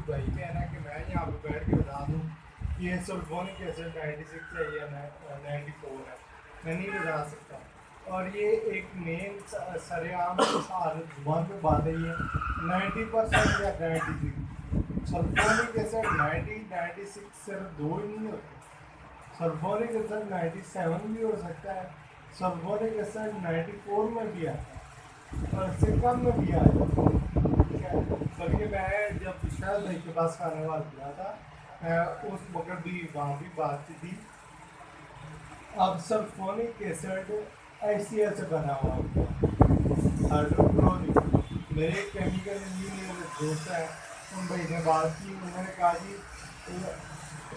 कोई भाई कहना कि मैं यहाँ पे बैठ के बता दूँ कि ये सल्फोनिक एसिड 96 है या 94 है, मैं नहीं बता सकता। और ये एक मेन सरेआम जुबान पे बात है, ये 90% या 93 सल्फोनिक एसिड 90 96 सिर्फ दो ही नहीं होते, सल्फोनिक एसिड 97 भी हो सकता है, सल्फोनिक एसिड 94 में भी आता है और इससे कम में भी आ जाता है। ठीक है, बल्कि मैं जब शायद भाई के पास खाने वाला गया था उस वक्त भी वहाँ भी बात की थी। अब सल्फोनिक एसिड HCl से बना हुआ हाइड्रोक्लोरिक। मेरे केमिकल इंजीनियर दोस्त हैं, उन भाई ने बात की, उन्होंने कहा जी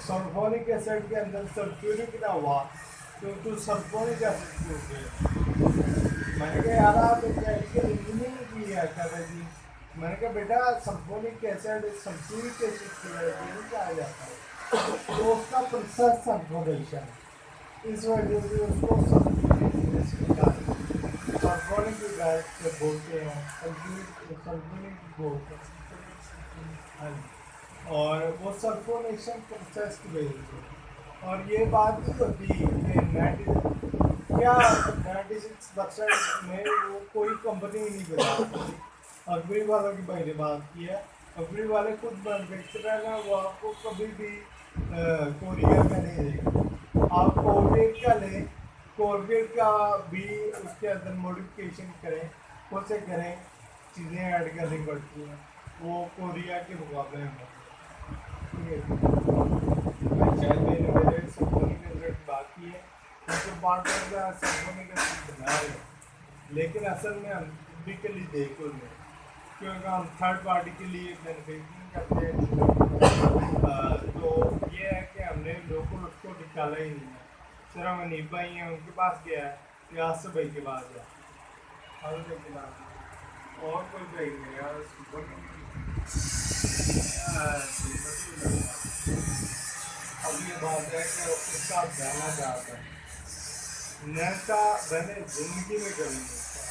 सल्फोनिक एसिड के अंदर सल्फ्यूरिक ना हुआ तो सल्फोनिक एसिड क्यों गया। मैंने कहा यार आप केमिकल इंजीनियरिंग की है कहते जी। मैंने कहा बेटा सल्फोनिक एसिड सल्फ्यूरिक एसिड की वजह से नहीं कहा जाता है, तो उसका प्रोसेस सल्फोनेशन, इस वजह से उसको सल्फ्यूरिक एसिड कहा सल्फोनिक बोलते हैं, सल्फ्यूरिक बोलते हैं। और वो सल्फोनेशन प्रोसेस की वजह से, और ये बात नहीं होती कि 96% में वो कोई कंपनी नहीं बता सकती। अग्री वालों की भाई ने बात की है, अग्री वाले खुद मैन्युफैक्चरर हैं, वो आपको कभी भी कोरियर का नहीं देगा। आप कोलगेट का लें, कोलगेट का भी उसके अंदर मॉडिफिकेशन करें, उसे करें, चीज़ें ऐड करनी पड़ती हैं, वो कोरिया के मुकाबले में। ठीक है, शायद मेरे सल्फोनिक एसिड बाकी है, उनके पार्टनर का सल्फोनिक एसिड बना रहे हैं, लेकिन असल में हम भी के लिए देखो नहीं, क्योंकि हम थर्ड पार्टी के लिए मैन्युफैक्चरिंग करते हैं। तो ये है कि हमने लोकल उसको निकाला ही नहीं है, सिर्फ अनीब भाई हैं उनके पास गया है या आसिफ भाई के पास गया और कोई भाई नहीं यार। अब ये बात है कि उसका जाना चाहता है नैसा, मैंने ज़िंदगी में कभी नहीं किया,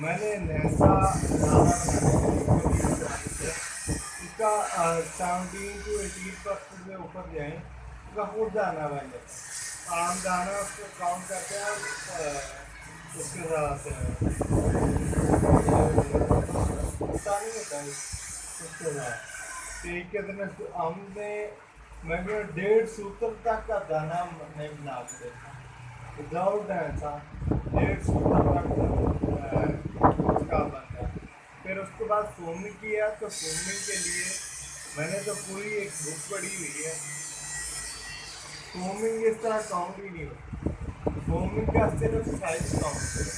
मैंने नैसा इसका 17 to 18% से ऊपर जाए उसका खुद दाना बन जाता है, आम दाना उसको काउंट करते हैं उसके साथ होता नहीं होता है उसके साथ। तो एक कितने हमने मैं 1.5 सूत्र तक का दाना नहीं बना के देखा विदाउट ऐसा, 1.5 सूत्र तक उसका बन गया। फिर उसके बाद फोमिंग किया, तो फोमिंग के लिए मैंने तो पूरी एक बुक पढ़ी हुई है। फोमिंग इस तरह काउंट ही नहीं होती, फोमिंग का सिर्फ साइज काउंट करें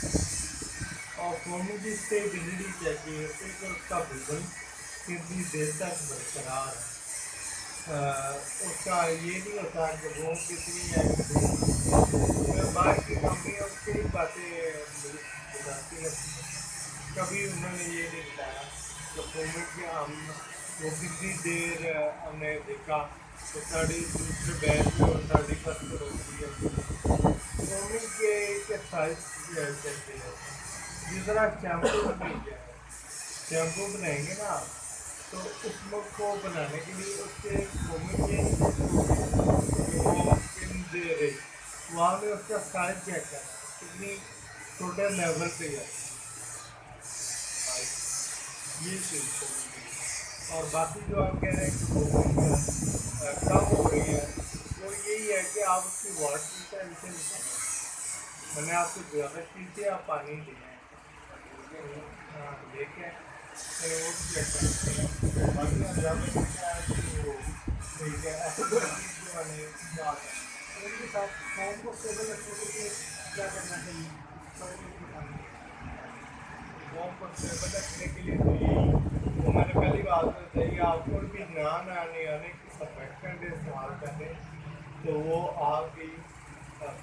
और फोमिंग की स्टेबिलिटी चाहिए होती है कि उसका बुलबुल कितनी देर तक बरकरार है। उसका ये नहीं होता कि वो कितनी है, बाहर की कंपनियाँ उसकी बातें बताती रहती हैं, कभी उन्होंने ये नहीं बताया तो फोमिंग के हम वो कितनी देर हमने देखा तो 32 बैच में और 31 पर होती है। फोमिंग के साइज कहते हैं जिस तरह शैम्पू बनाएंगे, शैम्पू बनाएंगे ना तो उसमें को बनाने के लिए उसके फोमिंग के वो पिन दे रही वहाँ में उसका साइज चेक करना कितनी छोटे लेवल पे है ये चीज़। और बाकी जो आप कह रहे हैं कि फोमिंग कम हो रही है वो यही है कि आप उसकी वाटर टेंशन मैंने आपको ज़्यादा चीज़ें आप पानी दिए देखें वो चेक करते हैं। बाकी ज़्यादा क्या है कि वो ठीक है ऐसे कोई चीज़ जो मैंने बात है उनके साथ फॉर्म को स्टेबल रखने के लिए क्या करना चाहिए, फॉर्म को स्टेबल रखने के लिए तो यही वो मैंने पहली बात बताई आपको भी ध्यान आने की सर्फेक्टेंट इस्तेमाल करें तो वो आपकी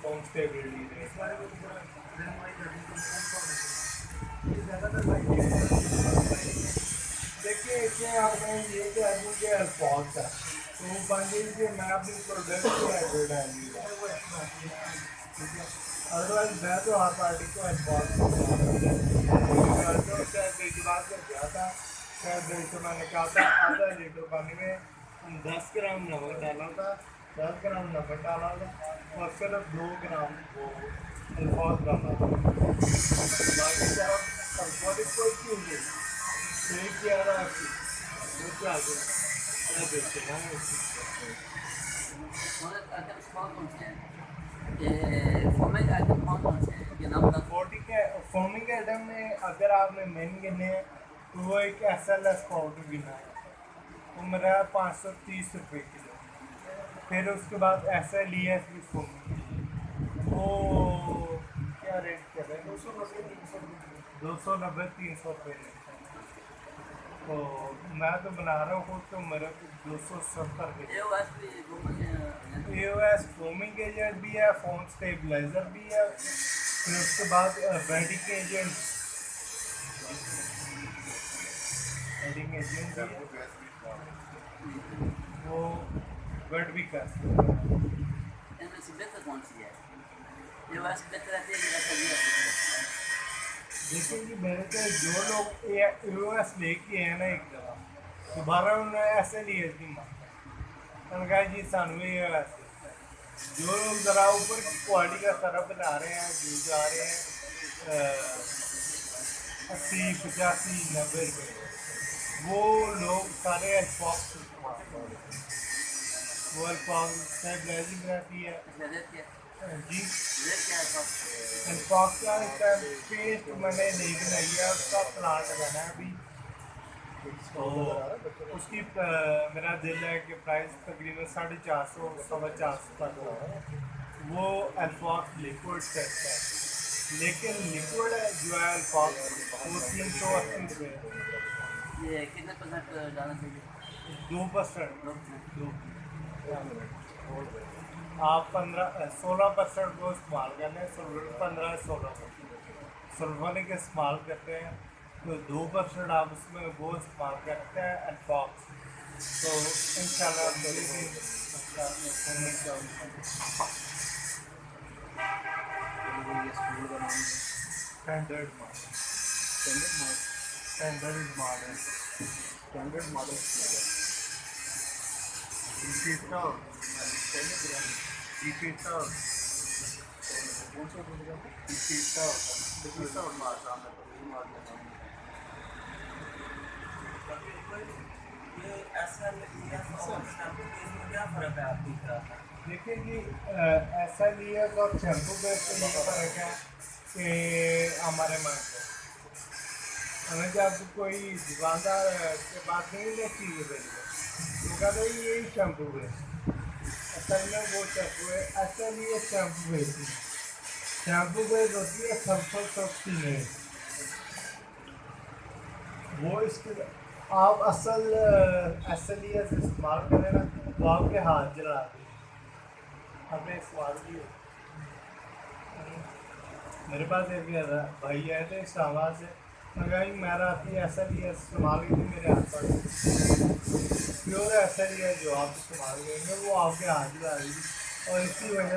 फॉर्म स्टेबिलिटी देगा। देखिए इसमें आपने ये कि आदमी के अल्फाज है तो वो बन लीजिए मैं अपनी प्रोडक्ट की एडवर्टाइजिंग ठीक है, अदरवाइज मैं तो हर पार्टी को अल्फाज बात कर गया था जैसे मैंने कहा था आधा लीटर पानी में 10 ग्राम नमक डाला था, 10 ग्राम नमक डाला था और सिर्फ 2 ग्राम वो अल्फाज डाला था। बाकी सारा अल्फाज कोई क्यों नहीं एक ग्यारह अच्छी वो क्या आगे मैं देखते हैं और आइटम्स कौन कौन से हैं? फॉर्मेट आइटम कौन कौन से हैं? ये नाम बता। फोमिंग आइटम में अगर आपने मेन गिने हैं तो वो एक SLS पाउडर गिना है, वो मेरा 530 रुपये किलो। फिर उसके बाद SLES भी फोमिंग, वो क्या रेट कर रहे हैं, 290-300 रुपये। तो मैं तो बना रहा हूँ तो मेरे को 270 के AOS भी घूमन है। AOS फोमिंग एजेंट भी है, फोन स्टेबलाइजर भी है। फिर उसके बाद वेडिंग एजेंट भी है, वो वेट भी कर सकते हैं। इनमें से बेहतर कौन सी है? AOS बेहतर रहती है या SLES? लेकिन कि मेरे को जो लोग AOS लेके हैं ना एक दफ़ा दोबारा उन्हें SLES नहीं मांगता, उन्होंने कहा जी सानू AOS। जो लोग ज़रा ऊपर की क्वालिटी का सरफ बना रहे हैं, जो जा रहे हैं 80-85-90 रुपये, वो लोग सारे अल्फॉक्स इस्तेमाल कर रहे हैं। वो अल्फॉक्स स्टेबलाइजिंग रहती है अच्छा, रेट क्या है? जी। रेट क्या है इसका? अल्फॉक्स का इसका पेस्ट मैंने नहीं बनाई है, उसका प्लांट लगाना है अभी। तो उसकी मेरा दिल है कि प्राइस तकरीबन 450-450 तक हो। वो अल्फॉक्स लिक्विड टेस्ट है, लेकिन लिक्विड है जो है अल्फॉक्स वो 380 रुपये। ये कितने % डालना चाहिए? 2%। 2%। दो आप 16% को इस्तेमाल कर लें, 15-16% सल्फोनिक इस्तेमाल करते हैं, तो 2% आप उसमें वो इस्तेमाल करते हैं अल्फॉक्स, तो इंशाल्लाह मेरी भी स्टैंडर्ड मॉडल देखिए कि ऐसा लिया और शैम्पू का तो ये फ़र्क है कि हमारे मन को हमें जब कोई दुकानदार के पास नहीं ले चीज़ें बेचते तो कहते हैं यही शैम्पू है, असल में वो शैम्पू है, असल ये शैम्पू बेचती है। शैम्पू बेच होती है सल्फर सस्ती में, वो इसके आप असलियत से इस्तेमाल करें ना तो आपके हाथ जला दें। हमने इस्तेमाल की मेरे पास एक भाई आए थे इस्लामाबाद से, मगर मेरा आती है असलियत इस्तेमाल की थी, मेरे हाथ पर प्योर असलियत जो आप इस्तेमाल करेंगे वो आपके हाथ जला देगी और इसी वजह से